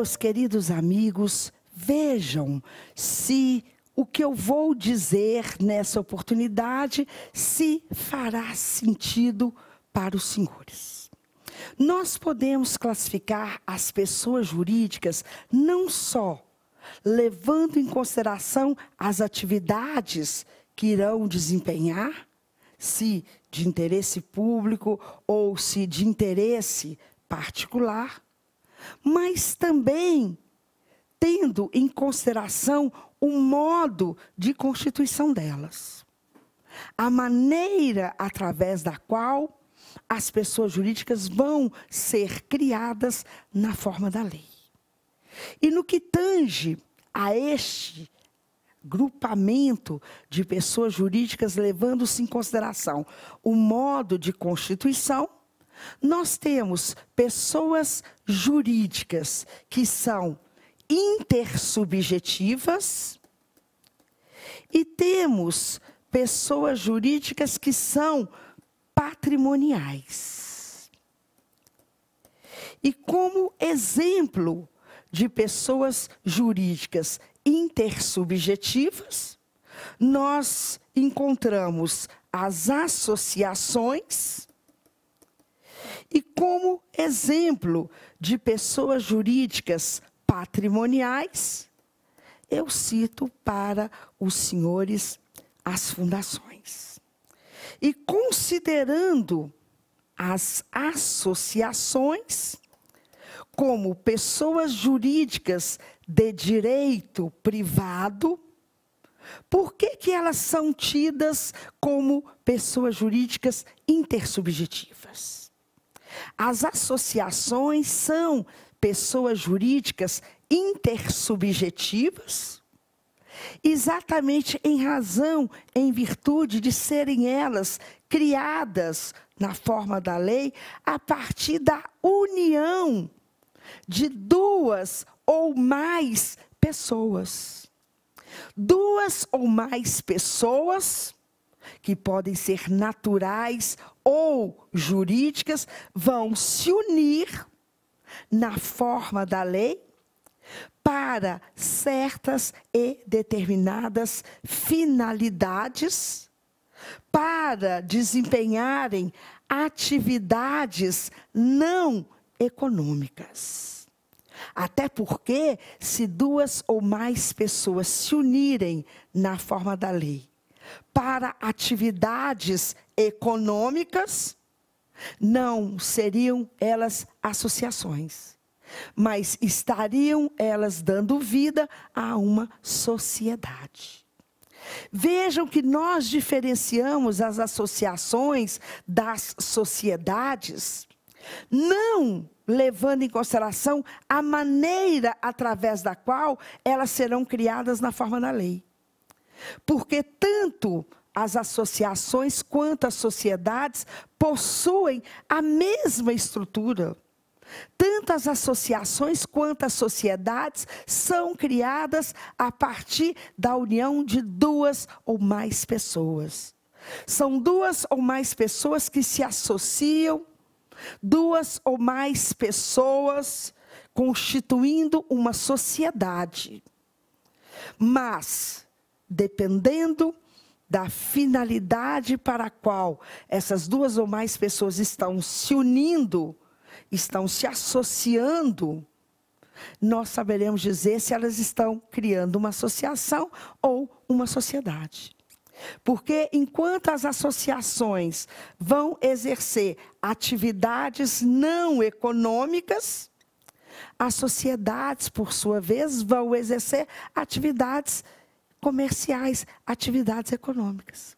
Meus queridos amigos, vejam se o que eu vou dizer nessa oportunidade se fará sentido para os senhores. Nós podemos classificar as pessoas jurídicas não só levando em consideração as atividades que irão desempenhar, se de interesse público ou se de interesse particular, mas também tendo em consideração o modo de constituição delas. A maneira através da qual as pessoas jurídicas vão ser criadas na forma da lei. E no que tange a este grupamento de pessoas jurídicas, levando-se em consideração o modo de constituição, nós temos pessoas jurídicas que são intersubjetivas e temos pessoas jurídicas que são patrimoniais. E como exemplo de pessoas jurídicas intersubjetivas, nós encontramos as associações e como exemplo de pessoas jurídicas patrimoniais, eu cito para os senhores as fundações. E considerando as associações como pessoas jurídicas de direito privado, por que elas são tidas como pessoas jurídicas intersubjetivas? As associações são pessoas jurídicas intersubjetivas, exatamente em razão, em virtude de serem elas criadas na forma da lei a partir da união de duas ou mais pessoas. Duas ou mais pessoas, que podem ser naturais ou jurídicas, vão se unir na forma da lei para certas e determinadas finalidades, para desempenharem atividades não econômicas. Até porque, se duas ou mais pessoas se unirem na forma da lei para atividades econômicas, não seriam elas associações, mas estariam elas dando vida a uma sociedade. Vejam que nós diferenciamos as associações das sociedades, não levando em consideração a maneira através da qual elas serão criadas na forma da lei. Porque tanto as associações quanto as sociedades possuem a mesma estrutura. Tanto as associações quanto as sociedades são criadas a partir da união de duas ou mais pessoas. São duas ou mais pessoas que se associam, duas ou mais pessoas constituindo uma sociedade. Mas, dependendo da finalidade para a qual essas duas ou mais pessoas estão se unindo, estão se associando, nós saberemos dizer se elas estão criando uma associação ou uma sociedade. Porque enquanto as associações vão exercer atividades não econômicas, as sociedades, por sua vez, vão exercer atividades comerciais, atividades econômicas.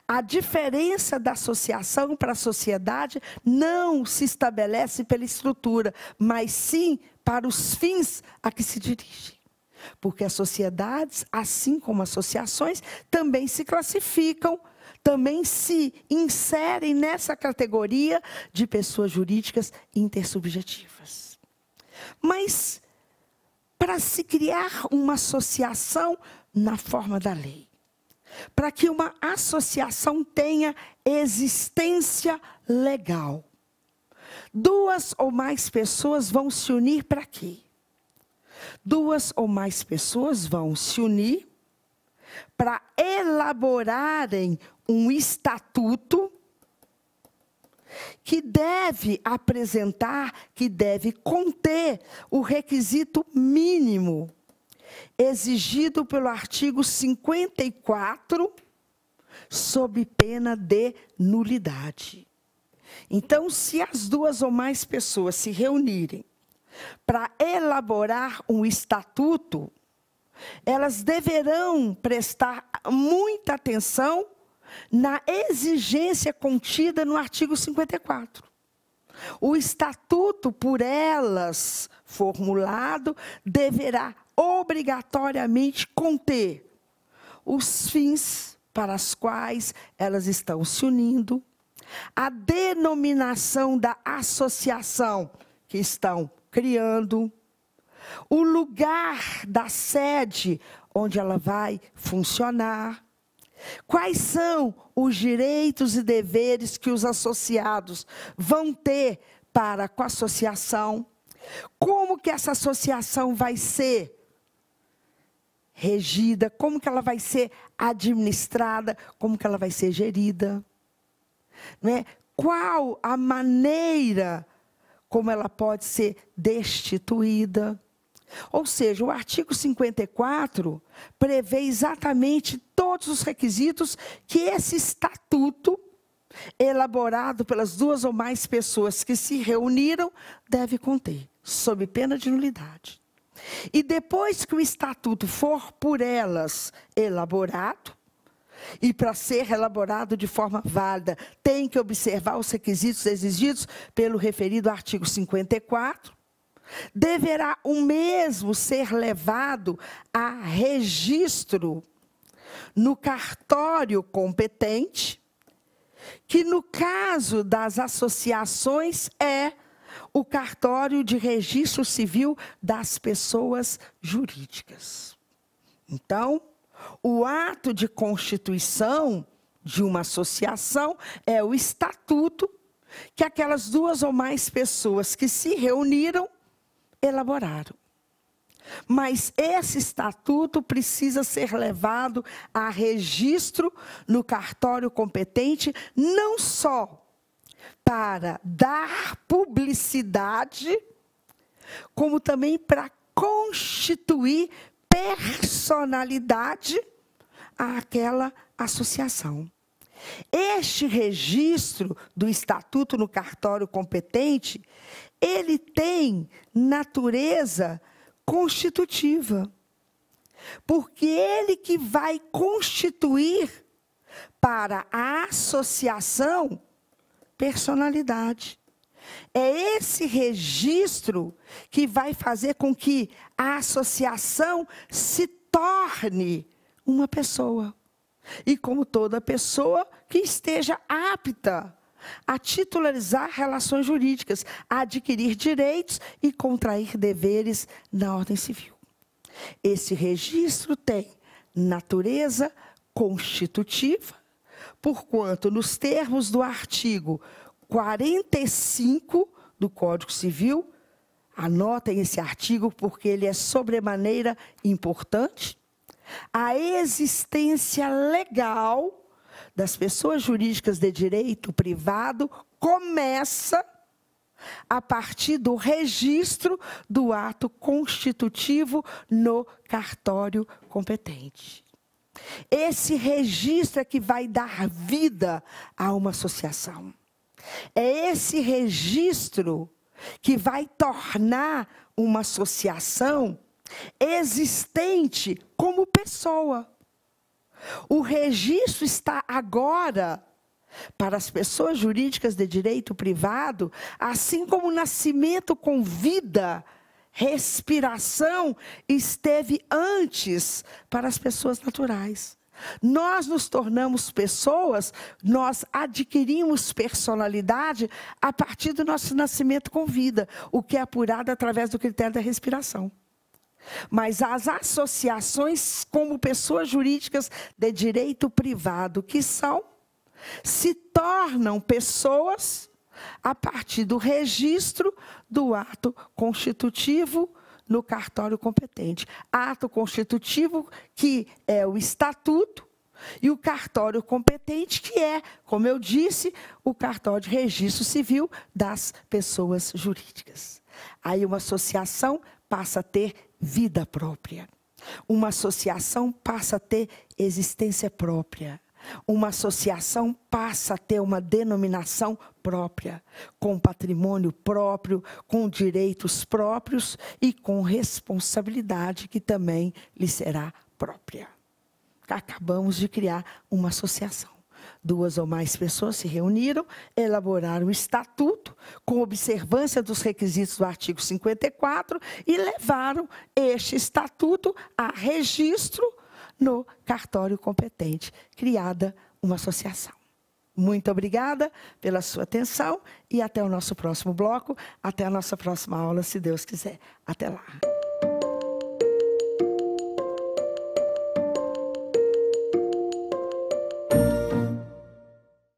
A diferença da associação para a sociedade não se estabelece pela estrutura, mas sim para os fins a que se dirigem. Porque as sociedades, assim como associações, também se classificam, também se inserem nessa categoria de pessoas jurídicas intersubjetivas. Mas, para se criar uma associação na forma da lei, para que uma associação tenha existência legal, duas ou mais pessoas vão se unir para quê? Duas ou mais pessoas vão se unir para elaborarem um estatuto que deve apresentar, que deve conter o requisito mínimo exigido pelo artigo 54, sob pena de nulidade. Então, se as duas ou mais pessoas se reunirem para elaborar um estatuto, elas deverão prestar muita atenção na exigência contida no artigo 54. O estatuto, por elas formulado, deverá obrigatoriamente conter os fins para os quais elas estão se unindo, a denominação da associação que estão criando, o lugar da sede onde ela vai funcionar, quais são os direitos e deveres que os associados vão ter para com a associação, como que essa associação vai ser regida, como que ela vai ser administrada, como que ela vai ser gerida, não é? Qual a maneira como ela pode ser destituída. Ou seja, o artigo 54 prevê exatamente todos os requisitos que esse estatuto, elaborado pelas duas ou mais pessoas que se reuniram, deve conter, sob pena de nulidade. E depois que o estatuto for por elas elaborado, e para ser elaborado de forma válida, tem que observar os requisitos exigidos pelo referido artigo 54, deverá o mesmo ser levado a registro no cartório competente, que no caso das associações é o cartório de registro civil das pessoas jurídicas. Então, o ato de constituição de uma associação é o estatuto que aquelas duas ou mais pessoas que se reuniram elaboraram. Mas esse estatuto precisa ser levado a registro no cartório competente, não só para dar publicidade, como também para constituir personalidade àquela associação. Este registro do estatuto no cartório competente, ele tem natureza constitutiva, porque ele que vai constituir para a associação personalidade. É esse registro que vai fazer com que a associação se torne uma pessoa. E como toda pessoa que esteja apta a titularizar relações jurídicas, a adquirir direitos e contrair deveres na ordem civil. Esse registro tem natureza constitutiva, porquanto, nos termos do artigo 45 do Código Civil, anotem esse artigo porque ele é sobremaneira importante, a existência legal das pessoas jurídicas de direito privado começa a partir do registro do ato constitutivo no cartório competente. Esse registro é que vai dar vida a uma associação. É esse registro que vai tornar uma associação existente como pessoa. O registro está agora para as pessoas jurídicas de direito privado, assim como o nascimento com vida, respiração, esteve antes para as pessoas naturais. Nós nos tornamos pessoas, nós adquirimos personalidade a partir do nosso nascimento com vida, o que é apurado através do critério da respiração. Mas as associações como pessoas jurídicas de direito privado que são, se tornam pessoas a partir do registro do ato constitutivo no cartório competente. Ato constitutivo, que é o estatuto, e o cartório competente, que é, como eu disse, o cartório de registro civil das pessoas jurídicas. Aí uma associação passa a ter vida própria. Uma associação passa a ter existência própria. Uma associação passa a ter uma denominação própria, com patrimônio próprio, com direitos próprios e com responsabilidade que também lhe será própria. Acabamos de criar uma associação. 2 ou mais pessoas se reuniram, elaboraram o estatuto, com observância dos requisitos do artigo 54, e levaram este estatuto a registro no cartório competente, criada uma associação. Muito obrigada pela sua atenção e até o nosso próximo bloco, até a nossa próxima aula, se Deus quiser. Até lá.